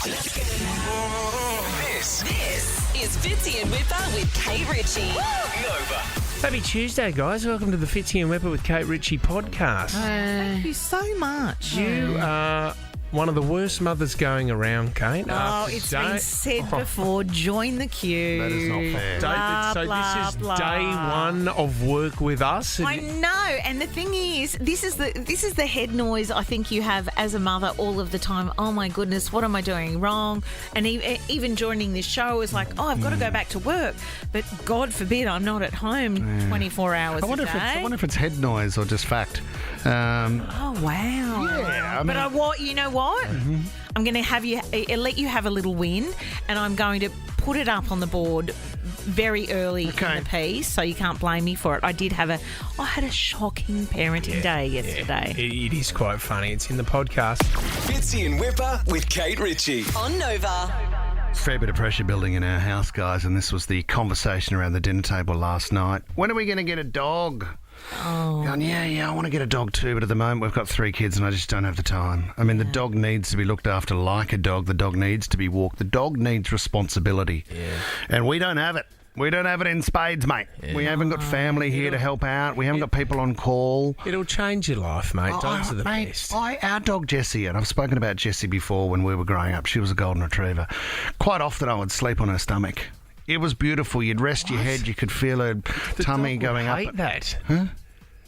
This is Fitzy and Wippa with Kate Ritchie. Nova. Happy Tuesday, guys. Welcome to the Fitzy and Wippa with Kate Ritchie podcast. Thank you so much. You are one of the worst mothers going around, Kate. Oh, it's been said before. Join the queue. That is not fair. This is day one of work with us. I know, and the thing is, this is the head noise I think you have as a mother all of the time. Oh my goodness, what am I doing wrong? And even joining this show is like, oh, I've got to go back to work, but God forbid I'm not at home 24 hours I wonder a day. I wonder if it's head noise or just fact. Oh wow! Yeah, I mean, you know what? Mm-hmm. I'm going to have you let you have a little win, and I'm going to put it up on the board very early in the piece, so you can't blame me for it. I had a shocking parenting day yesterday. It is quite funny. It's in the podcast. Fitzy and Wippa with Kate Ritchie. On Nova. fair bit of pressure building in our house, guys, and this was the conversation around the dinner table last night. When are we going to get a dog? Oh. Going, yeah, I want to get a dog too, but at the moment we've got 3 kids and I just don't have the time. I mean, the dog needs to be looked after like a dog. The dog needs to be walked. The dog needs responsibility. Yeah. And we don't have it. We don't have it in spades, mate. Yeah. We haven't got family here to help out. We haven't got people on call. It'll change your life, mate. Dogs are the best. Our dog Jessie, and I've spoken about Jessie before when we were growing up. She was a golden retriever. Quite often I would sleep on her stomach. It was beautiful. You'd rest your head. You could feel her tummy going up. I hate that. Huh?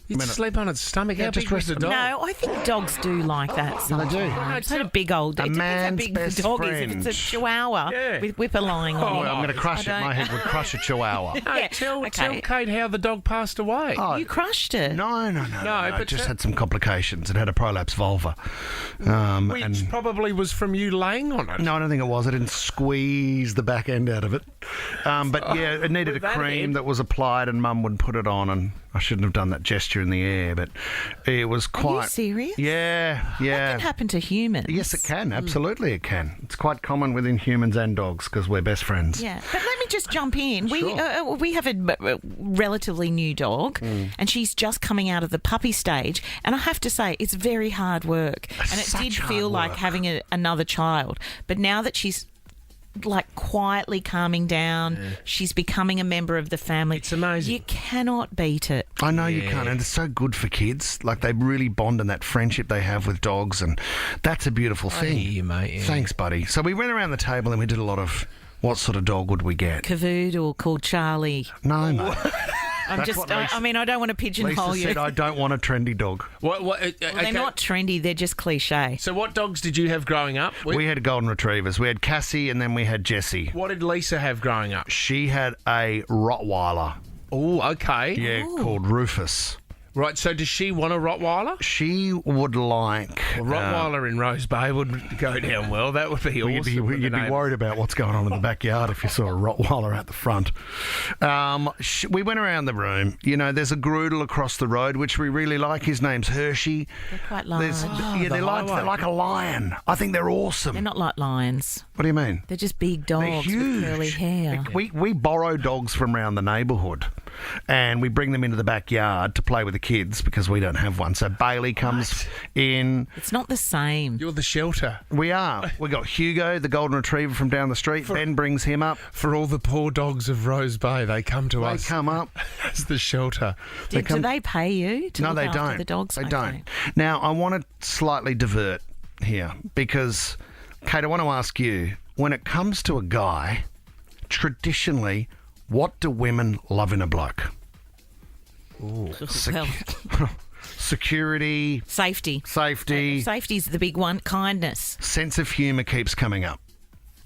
You'd sleep on its stomach. Yeah, How just big was the dog? No, I think dogs do like that sometimes. They do. It's not a big old... It depends how man's big the best dog friend. is. If it's a chihuahua with Wippa lying on Oh, it. I'm going to crush it. My head would crush a chihuahua. No, tell Kate how the dog passed away. Oh, You crushed it. No. but It just had some complications. It had a prolapse vulva. Which probably was from you laying on it. No, I don't think it was. I didn't squeeze the back end out of it. But yeah, it needed a With that cream head. that was applied and Mum would put it on, and I shouldn't have done that gesture in the air, but it was quite... Are you serious? Yeah. That can happen to humans. Yes, it can. Absolutely it can. It's quite common within humans and dogs because we're best friends. Yeah, but let me just jump in. Sure. We have a relatively new dog, and she's just coming out of the puppy stage. And I have to say, it's very hard work, and it Such did hard feel like work. having another child. But now that she's like quietly calming down, she's becoming a member of the family. It's amazing. You cannot beat it. I know you can't, and it's so good for kids. Like, they really bond in that friendship they have with dogs, and that's a beautiful thing. hear you, mate, yeah. Thanks, buddy. So we went around the table and we did a lot of what sort of dog would we get? Cavoodle called Charlie. No, mate. I don't want to pigeonhole Lisa you. said, I don't want a trendy dog. They're not trendy, they're just cliche. So what dogs did you have growing up? We had golden retrievers. We had Cassie and then we had Jessie. What did Lisa have growing up? She had a Rottweiler, Oh, okay. called Rufus. Right, so does she want a Rottweiler? She would like... A Rottweiler in Rose Bay would go down well. That would be awesome. You'd be worried about what's going on in the backyard if you saw a Rottweiler out the front. We went around the room. You know, there's a Groodle across the road, which we really like. His name's Hershey. They're quite large. They're like a lion. I think they're awesome. They're not like lions. What do you mean? They're just big dogs They're huge. with curly hair. We borrow dogs from around the neighbourhood and we bring them into the backyard to play with the kids because we don't have one. So Bailey comes in. It's not the same. You're the shelter. We are. We got Hugo, the golden retriever from down the street. Ben brings him up. For all the poor dogs of Rose Bay, they come to us. They come up. as the shelter. Do they pay you to No, look they after don't. the dogs? They Okay. don't. Now, I want to slightly divert here because, Kate, I want to ask you, when it comes to a guy, traditionally, what do women love in a bloke? Well, Security, safety. safety, Safety's the big one. Kindness. sense of humour keeps coming up.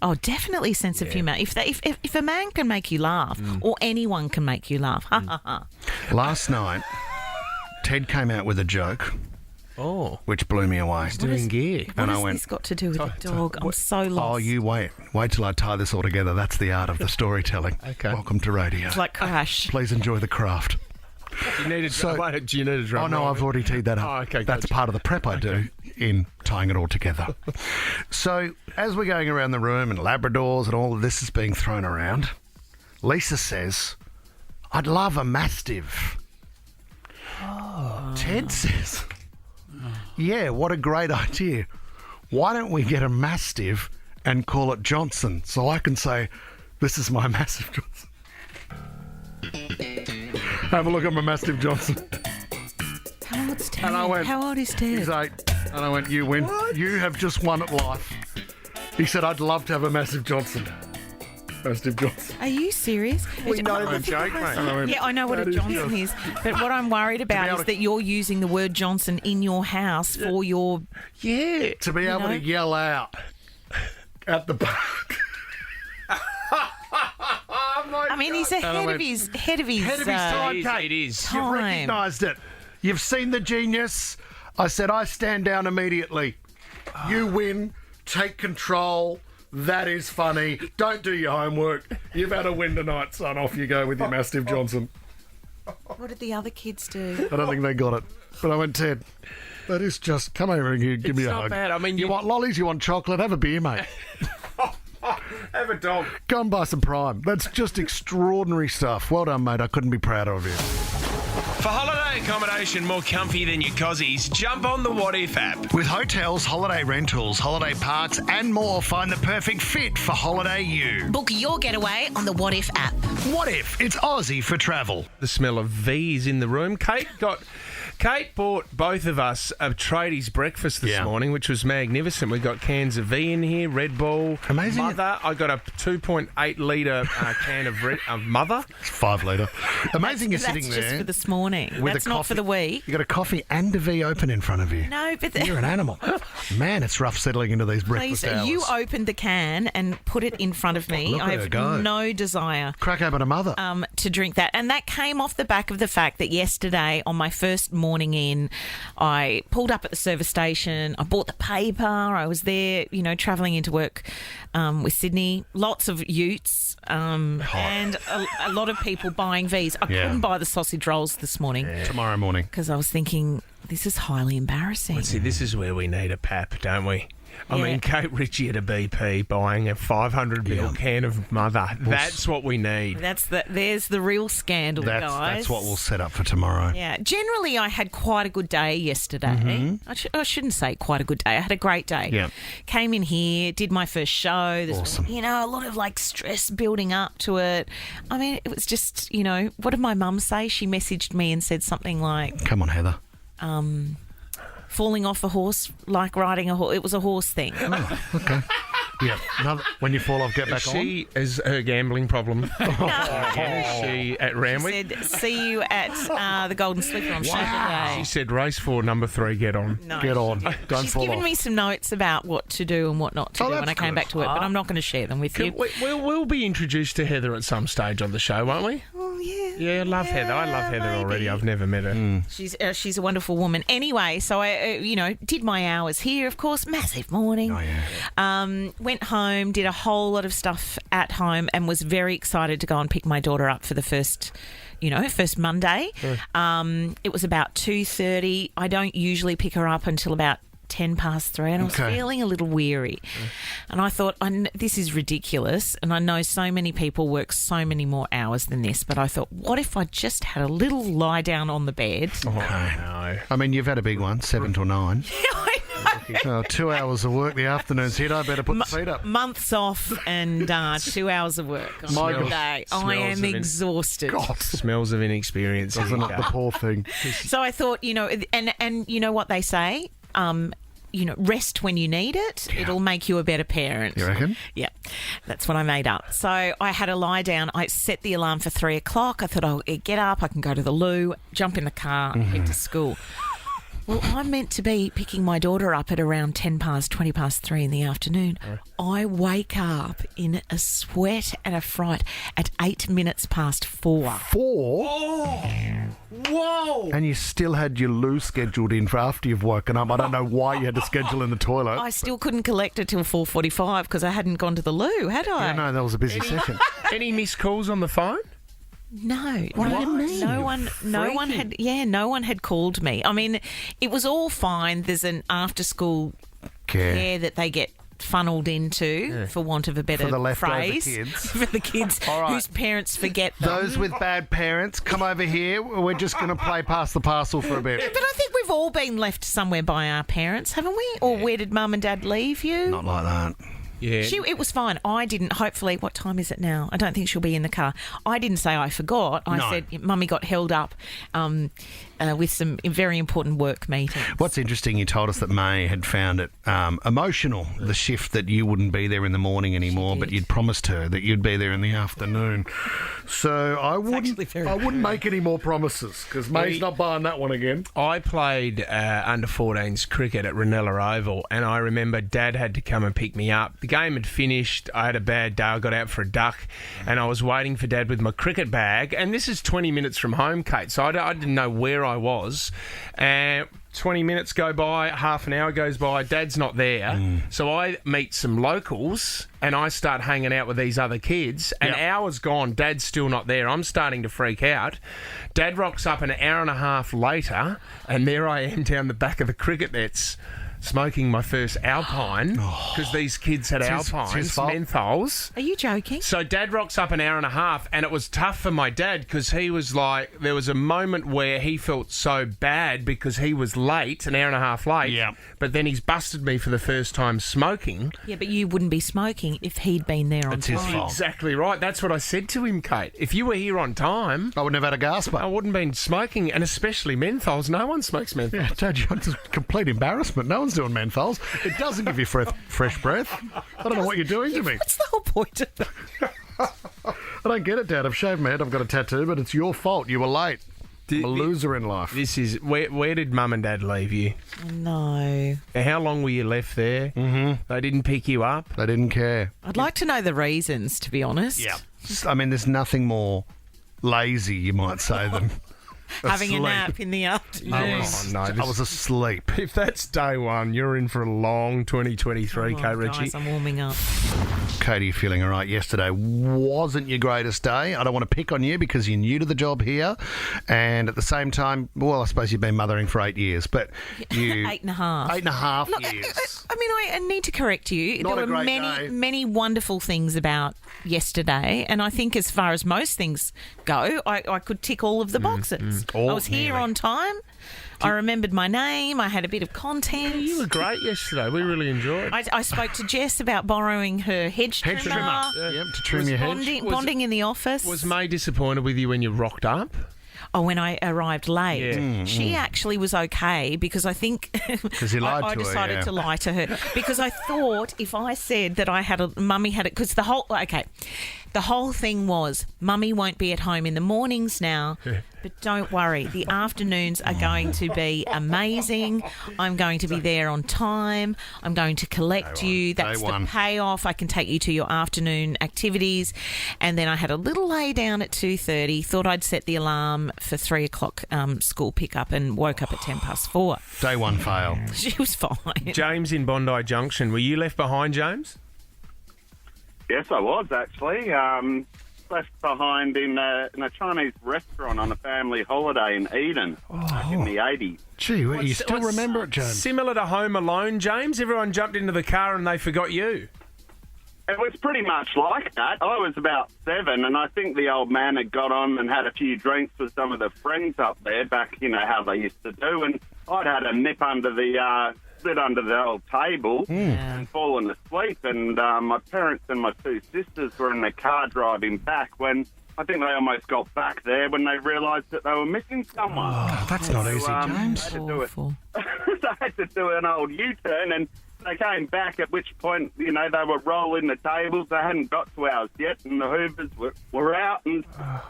Oh, definitely sense of humour. If a man can make you laugh, or anyone can make you laugh, ha ha ha. Last night, Ted came out with a joke, which blew me away. Doing gear. What And I has went, this got to do with a dog? I'm so lost. oh, you wait till I tie this all together. That's the art of the storytelling. Okay. Welcome to radio. It's like Crash. Please enjoy the craft. Do you need a drum Oh, no, roll? I've already teed that up. Oh, okay, That's gotcha. part of the prep I do in tying it all together. So, as we're going around the room and Labradors and all of this is being thrown around, Lisa says, I'd love a Mastiff. Ted says, yeah, what a great idea. Why don't we get a Mastiff and call it Johnson, so I can say, "This is my Massive Johnson." Have a look at my Massive Johnson. How old's Ted? And I went, How old is Ted? He's 8. And I went, "You win. You have just won at life." He said, "I'd love to have a Massive Johnson." Massive Johnson. Are you serious? We know the joke, mate. And I went, Yeah, I know what a "That is Johnson just-" is, but what I'm worried about able is to- that you're using the word Johnson in your house for your. Yeah. To be able know? to yell out at the back. I mean, he's ahead of his Ahead of his time, Kate. It is. You've time. recognised it. You've seen the genius. I said, I stand down immediately. You win. Take control. That is funny. Don't do your homework. You've had a win tonight, son. Off you go with your Mastiff Johnson. What did the other kids do? I don't think they got it. But I went, "Ted, that is just... Come over here, give me It's a not hug. bad. I mean, you want lollies? You want chocolate? Have a beer, mate. have a dog. Go and buy some Prime. That's just extraordinary stuff. Well done, mate. I couldn't be prouder of you. For holiday accommodation more comfy than your cozies, jump on the What If app. With hotels, holiday rentals, holiday parks, and more, find the perfect fit for holiday you. Book your getaway on the What If app. What if it's Aussie for travel? The smell of V's in the room. Kate bought both of us a tradies breakfast this Yeah. morning, which was magnificent. We got cans of V in here, Red Bull, Amazing. Mother. I got a 2.8 litre can of Mother. 5 litre. Amazing you're That's sitting just there for this morning. with That's a not coffee. for the week. You got a coffee and a V open in front of you. No, but You're an animal. Man, it's rough settling into these please, breakfast hours. you opened the can and put it in front of me. Look at I her have go. no desire Crack open a Mother. to drink that. And that came off the back of the fact that yesterday, on my first morning in, I pulled up at the service station. I bought the paper. I was there, travelling into work with Sydney. Lots of utes and a lot of people buying V's. I Yeah. couldn't buy the sausage rolls this morning Tomorrow morning. because I was thinking, this is highly embarrassing. See, this is where we need a pap, don't we? I Yeah. mean, Kate Ritchie at a BP buying a 500ml can of Mother. That's what we need. There's the real scandal, guys. That's what we'll set up for tomorrow. Yeah, generally I had quite a good day yesterday. I shouldn't say quite a good day. I had a great day. Yeah. Came in here, did my first show. There's, Awesome. a lot of stress building up to it. I mean, it was just, what did my mum say? She messaged me and said something like, Come on, Heather. falling off a horse, like riding a horse. It was a horse thing. Okay. Yeah. When you fall off, get back on. She is her gambling problem. Is she at Randwick? Said, see you at the Golden Slipper on Saturday. She said race 4, number 3, get on. No, Get on. Don't She's fall given off. me some notes about what to do and what not to Oh, do when that's I came good. back to work, but I'm not going to share them with you. We'll be introduced to Heather at some stage on the show, won't we? Oh, yeah. Yeah, I love Heather. I love Heather already. maybe. I've never met her. She's a wonderful woman. Anyway, so I did my hours here. Of course, massive morning. Oh, yeah. Went home, did a whole lot of stuff at home, and was very excited to go and pick my daughter up for the first Monday. It was about 2:30. I don't usually pick her up until about 10 past 3, and I was Okay. feeling a little weary. And I thought, this is ridiculous, and I know so many people work so many more hours than this, but I thought, what if I just had a little lie down on the bed? Okay. No. I mean, you've had a big one, 7 till 9. I know. 2 hours of work, the afternoon's hit. I better put the feet up. Months off and 2 hours of work on My the God. day. I Smells am of it. exhausted. God, Smells of inexperience. isn't it the poor thing? So I thought, and you know what they say? Rest when you need it. It'll make you a better parent. You reckon? Yeah, that's what I made up. So I had a lie down. I set the alarm for 3 o'clock. I thought, I'll get up. I can go to the loo, jump in the car, head to school. Well, I'm meant to be picking my daughter up at around 20 past 3 in the afternoon. I wake up in a sweat and a fright at 8 minutes past 4. 4? Whoa! And you still had your loo scheduled in for after you've woken up. I don't know why you had to schedule in the toilet. I still couldn't collect it till 4:45 because I hadn't gone to the loo, had I? Yeah, no, that was a busy session. Any missed calls on the phone? No. What do you mean? No one had called me. I mean, it was all fine. There's an after-school care that they get funneled into, for want of a better For the leftover phrase, kids. for the kids All right. whose parents forget them. Those with bad parents, come over here. We're just going to play pass the parcel for a bit. But I think we've all been left somewhere by our parents, haven't we? Or where did mum and dad leave you? Not like that. Yeah. It was fine. I didn't. Hopefully, what time is it now? I don't think she'll be in the car. I didn't say I forgot. I said Mummy got held up with some very important work meetings. What's interesting, you told us that May had found it emotional, the shift that you wouldn't be there in the morning anymore, but you'd promised her that you'd be there in the afternoon. So I wouldn't make any more promises because May's not buying that one again. I played under 14s cricket at Ranella Oval, and I remember Dad had to come and pick me up. The game had finished. I had a bad day. I got out for a duck, and I was waiting for Dad with my cricket bag. And this is 20 minutes from home, Kate, so I didn't know where I was. 20 minutes go by, half an hour goes by, Dad's not there. So I meet some locals and I start hanging out with these other kids. An hour's gone, Dad's still not there. I'm starting to freak out. Dad rocks up an hour and a half later, and there I am down the back of the cricket nets, smoking my first Alpine because these kids had Alpines, menthols. Are you joking? So Dad rocks up an hour and a half, and it was tough for my dad because he was like, there was a moment where he felt so bad because he was late, an hour and a half late. Yeah. But then he's busted me for the first time smoking. Yeah, but you wouldn't be smoking if he'd been there on It's time. his fault. Exactly right. That's what I said to him, Kate. If you were here on time, I wouldn't have had a gasp. I wouldn't have been smoking, and especially menthols. No one smokes menthols. Yeah, Dad, it's a complete embarrassment. No one's doing menthols. It doesn't give you fresh breath. I don't know what you're doing to me. What's the whole point of that? I don't get it, Dad. I've shaved my head. I've got a tattoo, but it's your fault. You were late. I'm a loser in life. This is where did Mum and Dad leave you? No. How long were you left there? Mm-hmm. They didn't pick you up. They didn't care. I'd like to know the reasons, to be honest. Yeah. I mean, there's nothing more lazy, you might say, than Having a asleep. nap in the afternoon. I was asleep. If that's day one, you're in for a long 2023, Kate Ritchie. Guys, I'm warming up. Katie, you feeling all right? Yesterday wasn't your greatest day. I don't want to pick on you because you're new to the job here. And at the same time, well, I suppose you've been mothering for 8 years, but you... 8.5. 8.5 Look, years. I mean, I need to correct you. Not there a were great day. many wonderful things about yesterday, and I think as far as most things go, I could tick all of the boxes. I was here on time. I remembered my name. I had a bit of content. You were great yesterday. We really enjoyed it. I spoke to Jess about borrowing her hedge trimmer. Yep, to trim your hedge. Bonding in the office. Was May disappointed with you when you rocked up? Oh, when I arrived late. Yeah. She actually was okay because I think... Because you lied I to her, decided yeah. to lie to her because I thought if I said that I had Mummy had it... Because the whole thing was Mummy won't be at home in the mornings now, but don't worry, the afternoons are going to be amazing. I'm going to be there on time. I'm going to collect you. That's the payoff. I can take you to your afternoon activities. And then I had a little lay down at 2:30, thought I'd set the alarm for 3 o'clock school pickup and woke up at 4:10. Day one fail. She was fine. James in Bondi Junction. Were you left behind, James? Yes, I was actually. Left behind in a Chinese restaurant on a family holiday in Eden back in the 80s. Gee, you still remember it, James? Similar to Home Alone, James? Everyone jumped into the car and they forgot you. It was pretty much like that. I was about 7, and I think the old man had got on and had a few drinks with some of the friends up there back, how they used to do, and I'd had a nip under the... sit under the old table and fallen asleep, and my parents and my 2 sisters were in the car driving back when I think they almost got back there when they realised that they were missing someone. Oh, that's not easy, James. They had to do an old U-turn, and they came back, at which point, they were rolling the tables. They hadn't got to ours yet, and the Hoovers were out and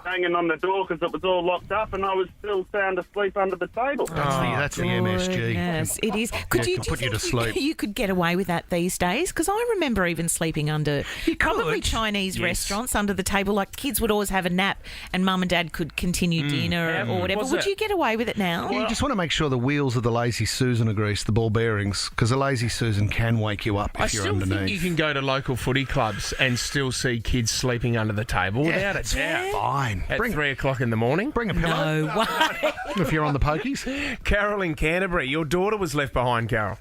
hanging on the door because it was all locked up, and I was still sound asleep under the table. That's the MSG. Yes, it is. Could you put you to sleep? You could get away with that these days? Because I remember even sleeping under probably Chinese restaurants under the table. Like kids would always have a nap, and Mum and Dad could continue dinner or whatever. Would you get away with it now? You just want to make sure the wheels of the Lazy Susan are greased, the ball bearings, because the Lazy Susan can wake you up if you're underneath. I still think you can go to local footy clubs and still see kids sleeping under the table without a doubt. Fine. At 3 o'clock in the morning. Bring a pillow. No way. If you're on the pokies. Carol in Canterbury, your daughter was left behind, Carol.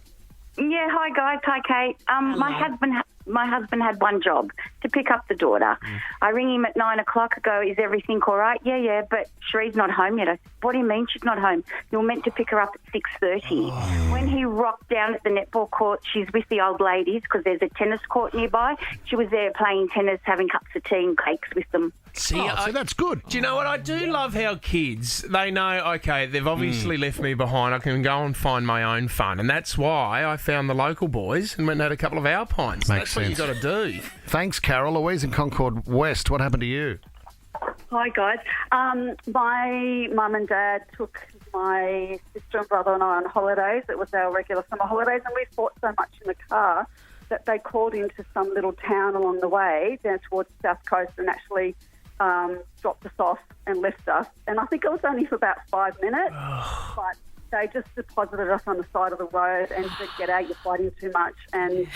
Yeah, hi guys, hi Kate. My my husband had one job, to pick up the daughter. I ring him at 9 o'clock. I go, is everything all right? Yeah, but Sheree's not home yet. I said, what do you mean she's not home? You were meant to pick her up at 6:30. When he rocked down at the netball court, she's with the old ladies because there's a tennis court nearby. She was there playing tennis, having cups of tea and cakes with them. See, So that's good. do you know what? I do love how kids, they know, okay, they've obviously left me behind. I can go and find my own fun. And that's why I found the local boys and went and had a couple of Alpines. Makes That's what you sense. got to do. Thanks, Carol. Louise in Concord West. What happened to you? Hi, guys. My mum and dad took my sister and brother and I on holidays. It was our regular summer holidays, and we fought so much in the car that they called into some little town along the way down towards the south coast and actually dropped us off and left us. And I think it was only for about 5 minutes, but they just deposited us on the side of the road and said, get out, you're fighting too much. And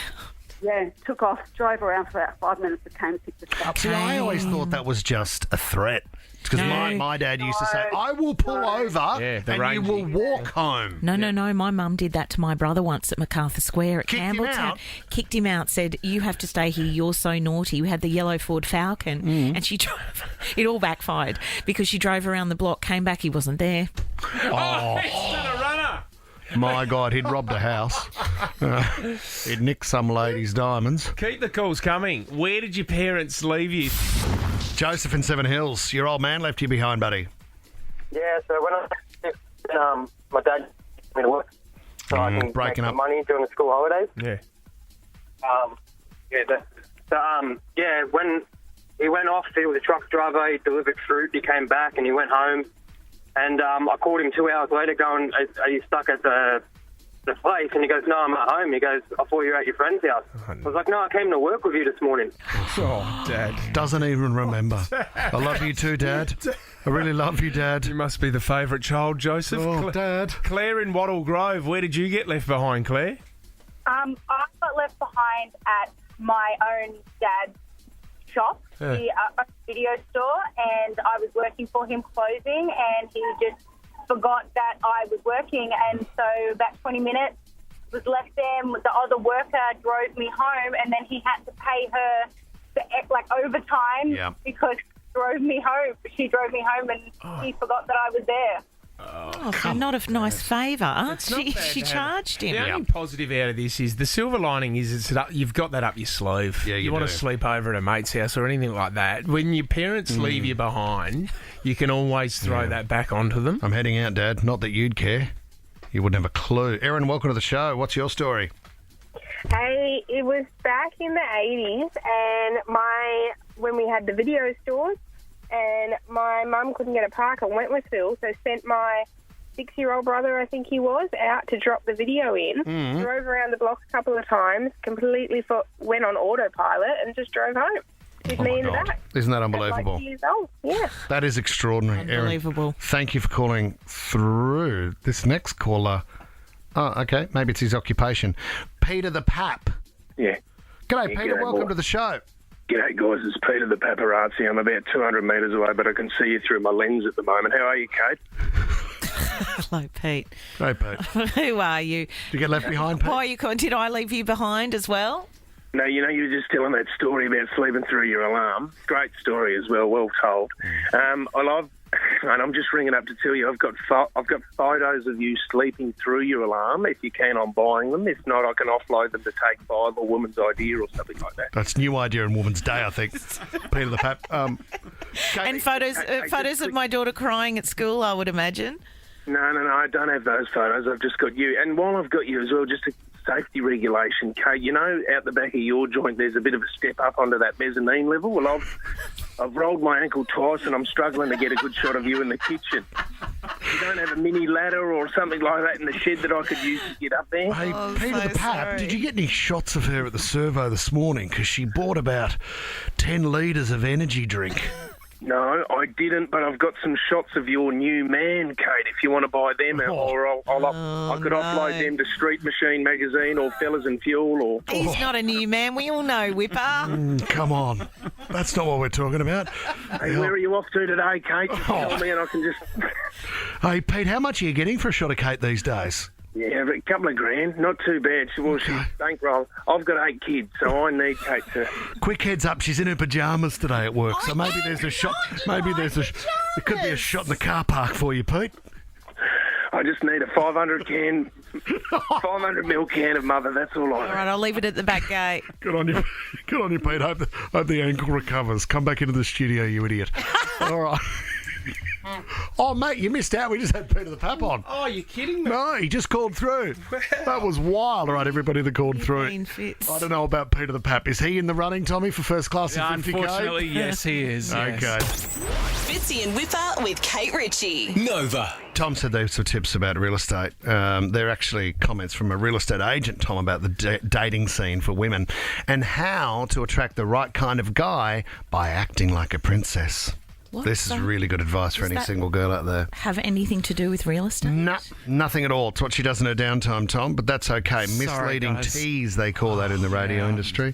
took off, drove around for about 5 minutes and came and picked us up. See, I always thought that was just a threat. Because my dad used to say, I will pull over and you will walk home. No. My mum did that to my brother once at MacArthur Square at Kicked him Campbelltown. out? Kicked him out, said, you have to stay here, you're so naughty. We had the yellow Ford Falcon and she drove. It all backfired because she drove around the block, came back, he wasn't there. Oh, he's done a runner. My God, he'd robbed a house. He'd nicked some lady's diamonds. Keep the calls coming. Where did your parents leave you? Joseph in Seven Hills, your old man left you behind, buddy. Yeah, so when my dad took me to work, so I can breaking make up. some money during the school holidays. Yeah. When he went off, he was a truck driver, he delivered fruit, he came back and he went home. And I called him 2 hours later going, are you stuck at the place? And he goes, no, I'm at home. He goes, I thought you were at your friend's house. I was like, no, I came to work with you this morning. Oh, Dad. Doesn't even remember. I love you too, Dad. I really love you, Dad. You must be the favourite child, Joseph. Oh, Dad. Claire in Wattle Grove, where did you get left behind, Claire? I got left behind at my own dad's shop, the video store, and I was working for him closing, and he just forgot that I was working, and so about 20 minutes was left there. The other worker drove me home, and then he had to pay her overtime because she drove me home, and he forgot that I was there. Oh, so not a nice favour. She charged him. The only positive out of this is the silver lining is you've got that up your sleeve. Yeah, you want do. to sleep over at a mate's house or anything like that. When your parents leave you behind, you can always throw that back onto them. I'm heading out, Dad. Not that you'd care. You wouldn't have a clue. Erin, welcome to the show. What's your story? Hey, it was back in the 80s, and when we had the video stores, and my mum couldn't get a park on Wentworthville, so sent my 6-year-old brother, I think he was, out to drop the video in. Drove around the block a couple of times, completely went on autopilot and just drove home with me in the back. Isn't that At unbelievable? 2 years old. Yeah. That is extraordinary, Unbelievable. Erin. Thank you for calling through. This next caller, okay, maybe it's his occupation. Peter the Pap. Yeah. G'day, Yeah, Peter. g'day, Welcome boy. to the show. G'day, guys. It's Peter the Paparazzi. I'm about 200 metres away, but I can see you through my lens at the moment. How are you, Kate? Hello, Pete. Hey, Pete. Who are you? Did you get left behind, Pete? Why are you calling? Did I leave you behind as well? No, you know, you were just telling that story about sleeping through your alarm. Great story as well, well told. I love, and I'm just ringing up to tell you, I've got photos of you sleeping through your alarm. If you can, I'm buying them. If not, I can offload them to Take 5 or Woman's Idea or something like that. That's New Idea and Woman's Day, I think. Peter the Pap. And photos of my daughter crying at school, I would imagine. No, I don't have those photos. I've just got you. And while I've got you as well, just a safety regulation, Kate, you know, out the back of your joint, there's a bit of a step up onto that mezzanine level. Well, I've rolled my ankle twice and I'm struggling to get a good shot of you in the kitchen. You don't have a mini ladder or something like that in the shed that I could use to get up there? Hey, Peter the Pap, did you get any shots of her at the servo this morning? Because she bought about 10 litres of energy drink. No, I didn't, but I've got some shots of your new man, Kate, if you want to buy them. Or I could offload them to Street Machine magazine or Fellas and Fuel. Or He's not a new man. We all know, Wippa. Come on. That's not what we're talking about. Hey, where are you off to today, Kate? Just tell me and I can just... Hey, Pete, how much are you getting for a shot of Kate these days? Yeah, but a couple of grand, not too bad. Well, she's bankroll. I've got 8 kids, so I need Kate to... Quick heads up, she's in her pyjamas today at work, so maybe there's a shot. Maybe there could be a shot in the car park for you, Pete. I just need a 500 ml can of mother. That's all I need. All right, I'll leave it at the back gate. Good on you, Pete. Hope the ankle recovers. Come back into the studio, you idiot. All right. Oh, mate, you missed out. We just had Peter the Pap on. Oh, you're kidding me? No, he just called through. That was wild. All right, everybody that called through. I don't know about Peter the Pap. Is he in the running, Tommy, for first class in 50K? Unfortunately, yes, he is. Okay. Fitzy and Wippa with Kate Ritchie. Nova. Tom said there were some tips about real estate. They're actually comments from a real estate agent, Tom, about the dating scene for women and how to attract the right kind of guy by acting like a princess. This is really good advice for any single girl out there. Have anything to do with real estate? No, nothing at all. It's what she does in her downtime, Tom, but that's okay. Misleading guys. tease, they call that in the radio industry.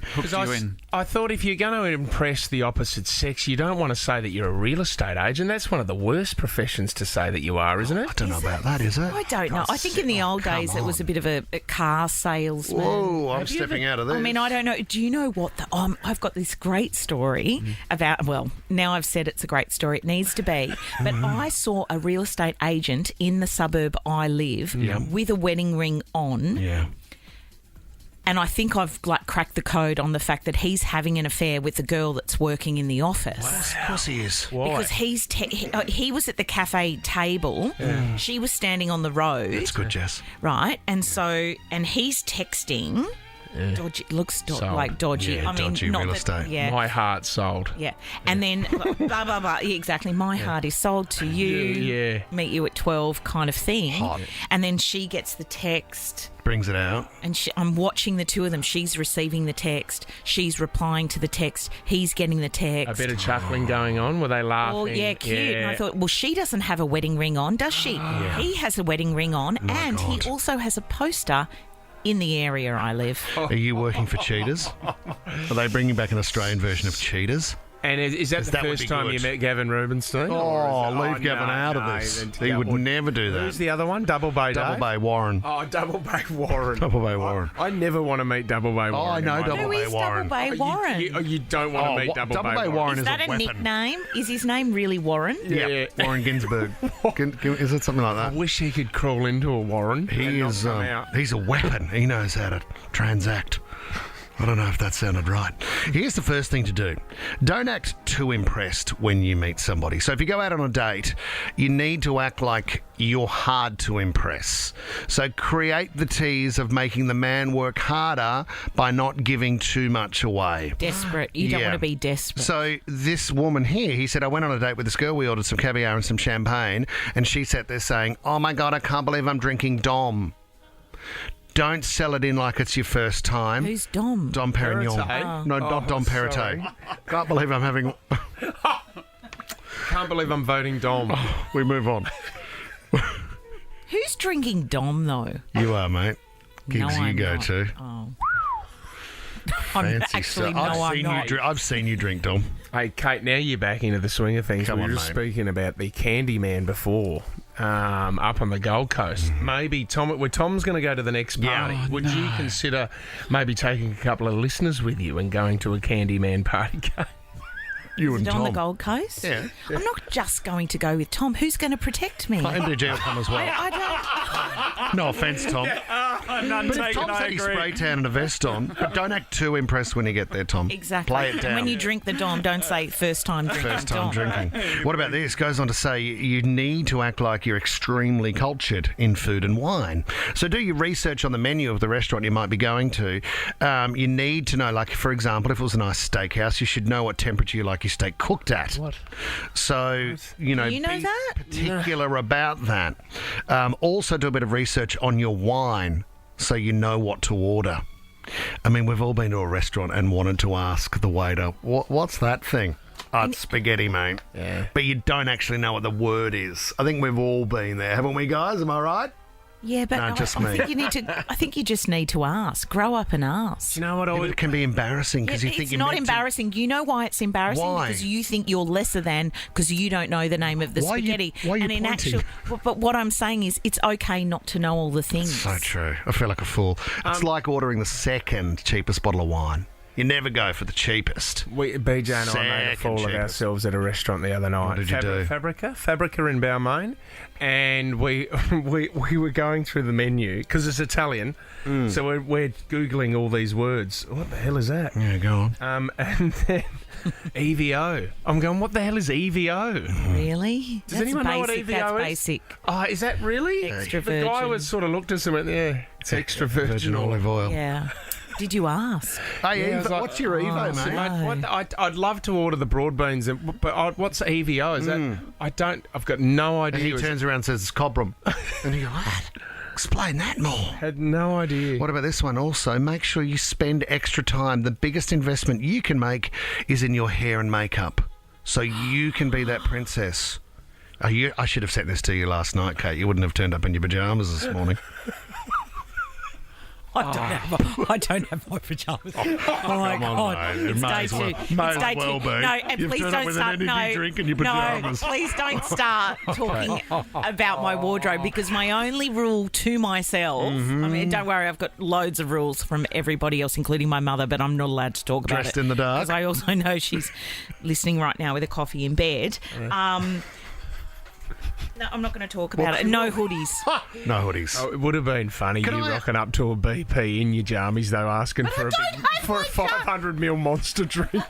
I thought if you're going to impress the opposite sex, you don't want to say that you're a real estate agent. That's one of the worst professions to say that you are, isn't it? I don't know about that, is it? I don't know. I think in the old days it was a bit of a car salesman. Whoa, I'm stepping out of this. I mean, I don't know. Do you know what? I've got this great story about, well, now I've said it's a great story. It needs to be. But I saw a real estate agent in the suburb I live with a wedding ring on. Yeah. And I think I've cracked the code on the fact that he's having an affair with the girl that's working in the office. Wow. Of course he is. Why? Because he was at the cafe table. Yeah. She was standing on the road. That's good, Jess. Right. And he's texting. Yeah. Dodgy, looks like dodgy. Yeah, I mean, dodgy not real that, estate. Yeah. My heart's sold. Yeah. And then, blah, blah, blah. Yeah, exactly. My heart is sold to you. Yeah. Meet you at 12 kind of thing. Hot. And then she gets the text. Brings it out. And I'm watching the two of them. She's receiving the text. She's replying to the text. He's getting the text. A bit of chuckling going on. Were they laughing? Oh, yeah, cute. Yeah. And I thought, well, she doesn't have a wedding ring on, does she? Yeah. He has a wedding ring on, and he also has a poster in the area I live. Are you working for Cheetahs? Are they bringing back an Australian version of Cheetahs? And is that the first time you met Gavin Rubinstein? Leave Gavin out of this. He would never do that. Who's the other one? Double Bay Double Bay Warren. Oh, Double Bay Warren. Double Bay Warren. I never want to meet Double Bay Warren. Oh, I know Double Bay Warren. Double Bay Warren? You don't want to meet Double Bay Warren. Is that a nickname? Is his name really Warren? Yeah. Warren Ginsburg. Is it something like that? I wish he could crawl into a Warren. He's a weapon. He knows how to transact. I don't know if that sounded right. Here's the first thing to do. Don't act too impressed when you meet somebody. So if you go out on a date, you need to act like you're hard to impress. So create the tease of making the man work harder by not giving too much away. Desperate. You don't want to be desperate. So this woman here, he said, I went on a date with this girl. We ordered some caviar and some champagne. And she sat there saying, oh, my God, I can't believe I'm drinking Dom. Don't sell it in like it's your first time. Who's Dom? Dom Perignon. Perrottet? No, not Dom Perrottet. Can't believe I'm having... Can't believe I'm voting Dom. We move on. Who's drinking Dom, though? You are, mate. Gigs No, you I'm go not. to. Oh. Fancy stuff. I've seen you drink, Dom. Hey, Kate, now you're back into the swing of things. Come we on, were just mate. speaking about the Candyman before, up on the Gold Coast. Maybe Tom's going to go to the next party. Would you consider maybe taking a couple of listeners with you and going to a Candyman party game? You and Is it Tom. on the Gold Coast? Yeah. I'm not just going to go with Tom. Who's going to protect me? MDG will come as well. I don't. No offence, Tom. None But if Tom's had his spray tan and a vest on, but don't act too impressed when you get there, Tom. Exactly. Play it down. And when you drink the Dom, don't say first time drinking First time Dom. drinking. What about this? Goes on to say you need to act like you're extremely cultured in food and wine. So do your research on the menu of the restaurant you might be going to. You need to know, like, for example, if it was a nice steakhouse, you should know what temperature you like your steak cooked at. What? So, Do you know be that? particular about that. Also do a bit of research on your wine so you know what to order. I mean, we've all been to a restaurant and wanted to ask the waiter, what's that thing? Oh, it's spaghetti, mate. Yeah. But you don't actually know what the word is. I think we've all been there, haven't we, guys? Am I right? Yeah, but No, just I me. think you need to. I think you just need to ask. Grow up and ask. Do you know what? It can be embarrassing because you think It's you're not meant to- embarrassing. You know why it's embarrassing? Why? Because you think you're lesser than because you don't know the name of the Why are you- spaghetti. why are you and in pointing? but what I'm saying is, it's okay not to know all the things. So true. I feel like a fool. It's like ordering the second cheapest bottle of wine. You never go for the cheapest. BJ and I made a Second fool of cheapest. ourselves at a restaurant the other night. What did you do? Fabrica in Balmain, and we were going through the menu because it's Italian, so we're googling all these words. What the hell is that? Yeah, go on. And then EVO. I'm going. What the hell is EVO? Really? Does anyone know what EVO That's is? basic. Oh, is that really? Extra The guy virgin. was sort of looked at us and went, "Yeah, it's extra virgin olive oil." Yeah. Did you ask? Hey, Yeah, I was Evo, like, what's your Evo, So, mate? mate, I'd love to order the broad beans, but what's EVO? Is that? I don't. I've got no And idea. he turns around and says, it's Cobram. And you go, what? Explain that more. Had no idea. What about this one also? Make sure you spend extra time. The biggest investment you can make is in your hair and makeup. So you can be that princess. I should have sent this to you last night, Kate. You wouldn't have turned up in your pyjamas this morning. I don't have my pajamas. Oh my come on, God! mate. It It's may day as well- two. may It's as day well two. be. No, and You've please turned up don't with an start. energy drink in your No, pyjamas. please don't start talking about my wardrobe because my only rule to myself. I mean, don't worry, I've got loads of rules from everybody else, including my mother, but I'm not allowed to talk about it. Dressed in the dark? Because I also know she's listening right now with a coffee in bed. No, I'm not going to talk about it. No hoodies. No hoodies. Oh, it would have been funny you rocking up to a BP in your jammies though, asking for a 500ml monster drink.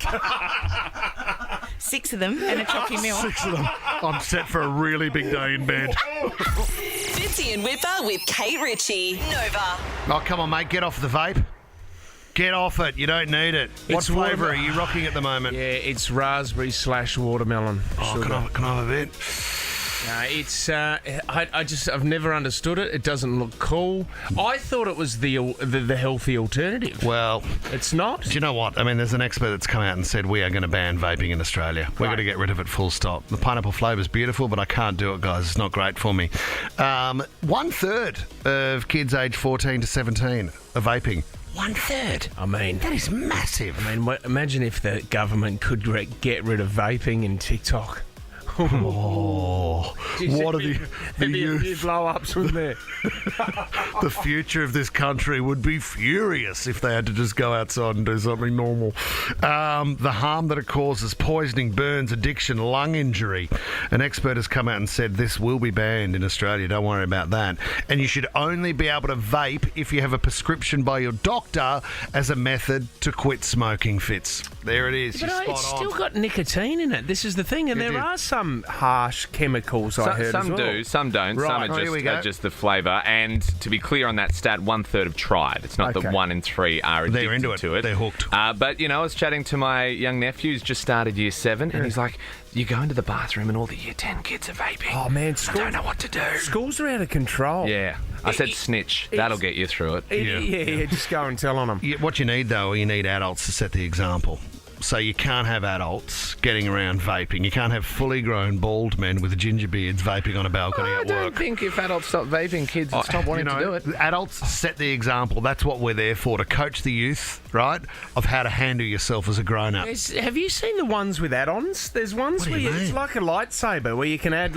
6 of them and a chocky meal. 6 of them. I'm set for a really big day in bed. Fitzy and Wippa with Kate Ritchie. Nova. Oh, come on, mate. Get off the vape. Get off it. You don't need it. What It's flavour are water- you rocking at the moment? Yeah, it's raspberry/watermelon. Oh, sugar. can I have a bit? No, it's I've never understood it. It doesn't look cool. I thought it was the healthy alternative. Well, it's not. Do you know what? I mean, there's an expert that's come out and said we are going to ban vaping in Australia. We're going to get rid of it full stop. The pineapple flavour's beautiful, but I can't do it, guys. It's not great for me. 1/3 of kids aged 14 to 17 are vaping. 1/3. I mean, that is massive. I mean, imagine if the government could get rid of vaping and TikTok. Oh, what are the youth? blow-ups from there. The future of this country would be furious if they had to just go outside and do something normal. The harm that it causes: poisoning, burns, addiction, lung injury. An expert has come out and said this will be banned in Australia. Don't worry about that. And you should only be able to vape if you have a prescription by your doctor as a method to quit smoking, Fitz. There it is. But You're it's spot still on. got nicotine in it. This is the thing, and It there did. are some harsh chemicals. I heard Some as well. do, some don't. Right. Some here we are go. just the flavour. And to be clear on that stat, 1/3 have tried. It's not Okay. that 1 in 3 are addicted They're into it. to it. They're hooked. But, you know, I was chatting to my young nephew who's just started year 7, and he's like, you go into the bathroom and all the year 10 kids are vaping. Oh man, I don't know what to do. Schools are out of control. Yeah. I said snitch. That'll get you through it. Yeah. Just go and tell on them. What you need, though, you need adults to set the example. So you can't have adults getting around vaping. You can't have fully grown bald men with ginger beards vaping on a balcony I at don't work. think if adults stop vaping, kids will stop wanting to do it. Adults set the example. That's what we're there for, to coach the youth, right, of how to handle yourself as a grown-up. Have you seen the ones with add-ons? There's ones What do where you it's mean? like a lightsaber where you can add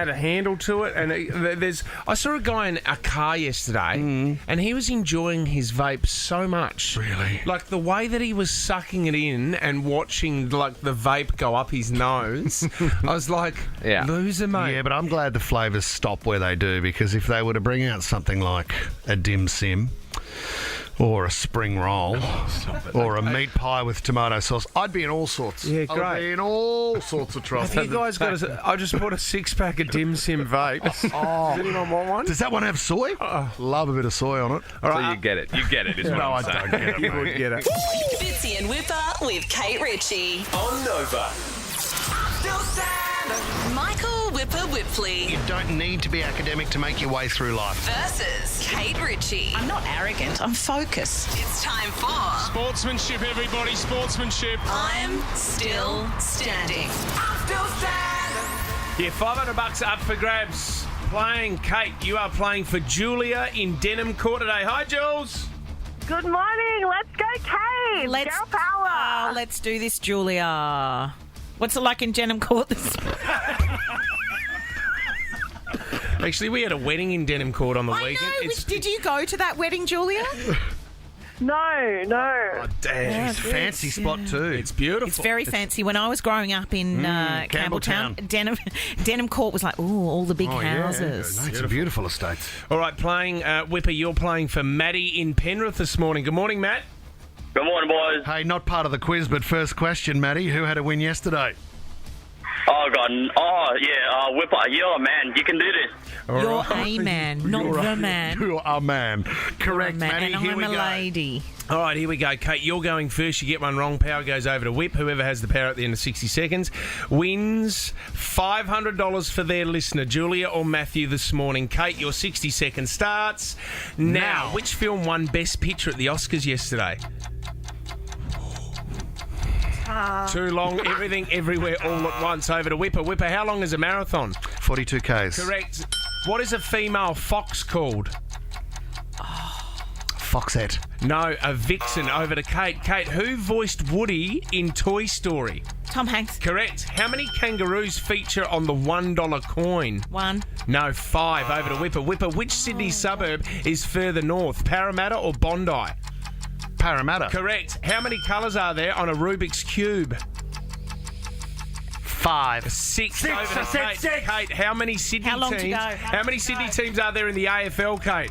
a handle to it, and there's. I saw a guy in a car yesterday, and he was enjoying his vape so much. Really? Like the way that he was sucking it in and watching like the vape go up his nose. I was like, Yeah. loser, mate. Yeah, but I'm glad the flavours stop where they do, because if they were to bring out something like a dim sim or a spring roll or a meat pie with tomato sauce, I'd be in all sorts. Yeah, I'd great. be in all sorts of trouble. Have you guys got I just bought a 6-pack of dim sim vapes. Does anyone want one? Does that one have soy? Love a bit of soy on it. So you get it. You get it, is what No, I I'm saying. don't get it, You mate. would get it. Fitzy and Wippa with Kate Ritchie. On Nova. Michael Wippa Whipley You don't need to be academic to make your way through life. versus Kate Ritchie. I'm not arrogant, I'm focused. It's time for Sportsmanship, everybody, sportsmanship. I'm Still Standing. Yeah, $500 up for grabs. playing, Kate, you are playing for Julia in Denham Court today. Hi, Jules. Good morning. Let's go, Kate. Girl power. Let's do this, Julia. What's it like in Denham Court this Actually, we had a wedding in Denham Court on the weekend. Did you go to that wedding, Julia? No. Oh, damn. It's a fancy spot too. It's beautiful. It's very fancy. When I was growing up in Campbelltown, Denham Court was like, ooh, all the big houses. It's a beautiful estate. All right, playing, Wippa, you're playing for Maddie in Penrith this morning. Good morning, Matt. Good morning, boys. Hey, not part of the quiz, but first question, Matty. Who had a win yesterday? Oh, God. Oh, yeah. Wippa, you're a man. You can do this. You're a man, not the man. You're a man. Correct, Matty. And Here I'm we a go. lady. All right, here we go. Kate, you're going first. You get one wrong, power goes over to Whip. Whoever has the power at the end of 60 seconds wins $500 for their listener, Julia or Matthew, this morning. Kate, your 60 seconds starts now. Which film won Best Picture at the Oscars yesterday? Too long, everything, everywhere, all at once. Over to Wippa. Wippa, how long is a marathon? 42 Ks. Correct. What is a female fox called? Foxette. No, a vixen. Over to Kate. Kate, who voiced Woody in Toy Story? Tom Hanks. Correct. How many kangaroos feature on the $1 coin? 1. No, 5. Over to Wippa. Wippa, which Sydney suburb is further north, Parramatta or Bondi? Parramatta. Correct. How many colours are there on a Rubik's Cube? 5. 6. Six, Over to I said Kate. 6. Kate, how many Sydney How long to teams? go? How many Sydney teams are there in the AFL, Kate?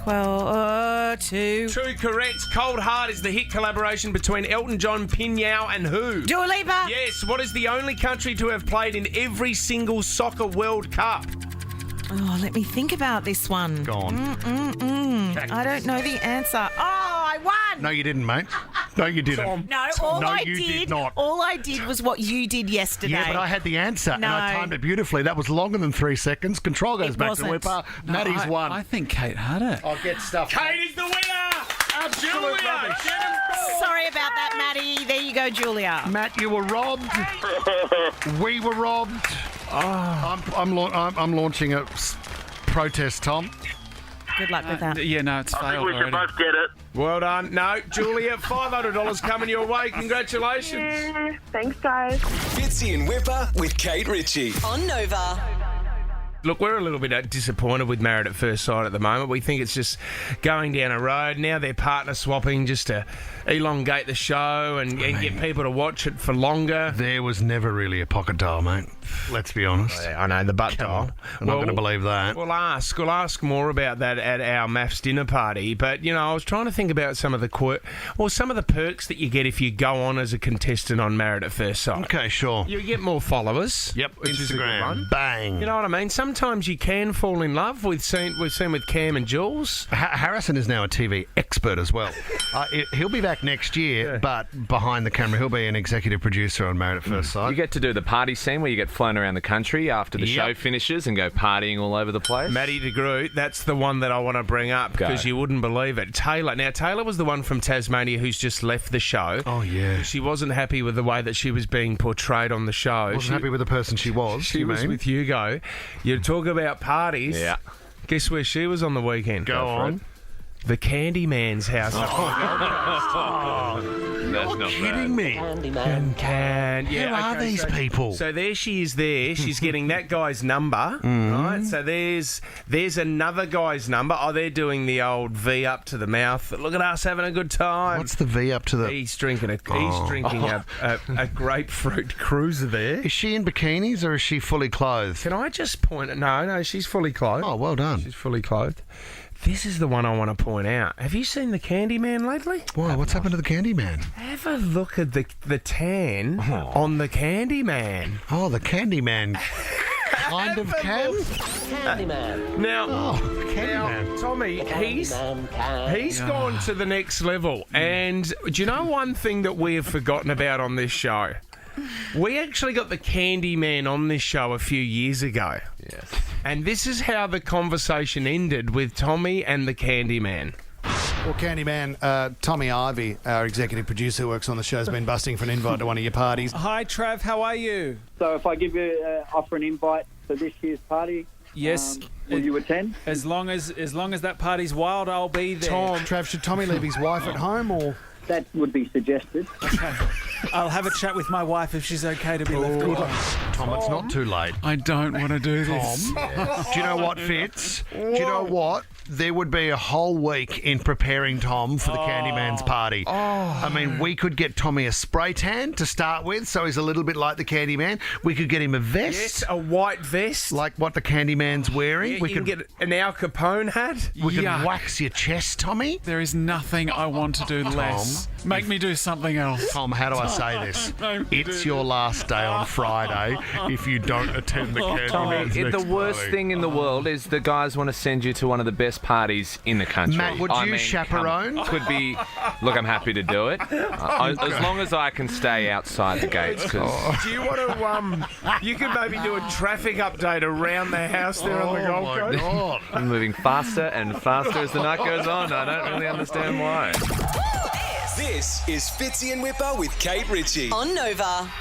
2. 2 correct. Cold Heart is the hit collaboration between Elton John, Pinyao and who? Dua Lipa. Yes. What is the only country to have played in every single Soccer World Cup? Oh, let me think about this one. Go on. I don't know the answer. Oh, I won. No, you didn't, mate. No, you didn't. No, all No, I you did not. All I did was what you did yesterday. Yeah, but I had the answer, and I No. timed it beautifully. That was longer than 3 seconds. Control goes It back wasn't. to Wippa. Maddie's won. I think Kate had it. I'll get stuff. Kate is the winner! Absolute Julia! rubbish. Sorry about that, Maddie. There you go, Julia. Matt, you were robbed. We were robbed. I'm launching a protest, Tom. Good luck with that. Yeah, no, it's I think failed we should already. both get it. Well done. No, Julia, $500 coming your way. Congratulations. Yeah. Thanks, guys. Fitzy and Wippa with Kate Ritchie on Nova. Look, we're a little bit disappointed with Married at First Sight at the moment. We think it's just going down a road. Now they're partner swapping just to elongate the show and get people to watch it for longer. There was never really a pocket dial, mate. Let's be honest. I know, the butt dial. I'm not going to believe that. We'll ask more about that at our maths dinner party. But, you know, I was trying to think about some of the some of the perks that you get if you go on as a contestant on Married at First Sight. Okay, sure. You get more followers. Yep, which is a good one. Instagram. Bang. You know what I mean? Sometimes you can fall in love. We've seen with Cam and Jules. Harrison is now a TV expert as well. He'll be back next year, but behind the camera, he'll be an executive producer on Married at First Sight. You get to do the party scene where you get flown around the country after the show finishes and go partying all over the place. Matty DeGroot, that's the one that I want to bring up because you wouldn't believe it. Taylor. Now, Taylor was the one from Tasmania who's just left the show. Oh, yeah. She wasn't happy with the way that she was being portrayed on the show. Wasn't happy with the person she was. She was with Hugo. You talk about parties. Yeah. Guess where she was on the weekend? Go on. The Candyman's house. That's not Kidding me? Yeah, Who are these people? So there she is there. She's getting that guy's number, right? So there's another guy's number. Oh, they're doing the old V up to the mouth. Look at us having a good time. What's the V up to the... He's drinking a grapefruit cruiser there. Is she in bikinis or is she fully clothed? Can I just point at... No, she's fully clothed. Oh, well done. She's fully clothed. This is the one I want to point out. Have you seen the Candyman lately? Why? What's happened to the Candyman? Have a look at the tan on the Candyman. Oh, the Candyman kind of can? Candyman. Now, Candyman. Tommy, he's gone to the next level. And do you know one thing that we have forgotten about on this show? We actually got the Candyman on this show a few years ago. Yes. And this is how the conversation ended with Tommy and the Candyman. Well, Candyman, Tommy Ivey, our executive producer who works on the show, has been busting for an invite to one of your parties. Hi, Trav. How are you? So if I give you offer an invite for this year's party, Yes. Will you attend? As long as that party's wild, I'll be there. Trav, should Tommy leave his wife at home or? That would be suggested. Okay. I'll have a chat with my wife if she's okay to be left alone. Tom, it's not too late. I don't want to do this. Tom, do you know what, Fitz? Do you know what? There would be a whole week in preparing Tom for the Candyman's party. I mean, we could get Tommy a spray tan to start with, so he's a little bit like the Candyman. We could get him a vest. Yes, a white vest. Like what the Candyman's wearing. Yeah, we you could can get an Al Capone hat. We could Yuck. wax your chest, Tommy. There is nothing I want to do less. Make me do something else. Tom, how do I say this? It's your last day on Friday if you don't attend the Candyman's Tommy, next the worst party. thing in the world is the guys want to send you to one of the best parties in the country. Matt, would you chaperone? Could be. Look, I'm happy to do it. As long as I can stay outside the gates. Cause Do you want to? You could maybe do a traffic update around the house there on the Gold Coast. God. I'm moving faster and faster as the night goes on. I don't really understand why. This is Fitzy and Wippa with Kate Ritchie on Nova.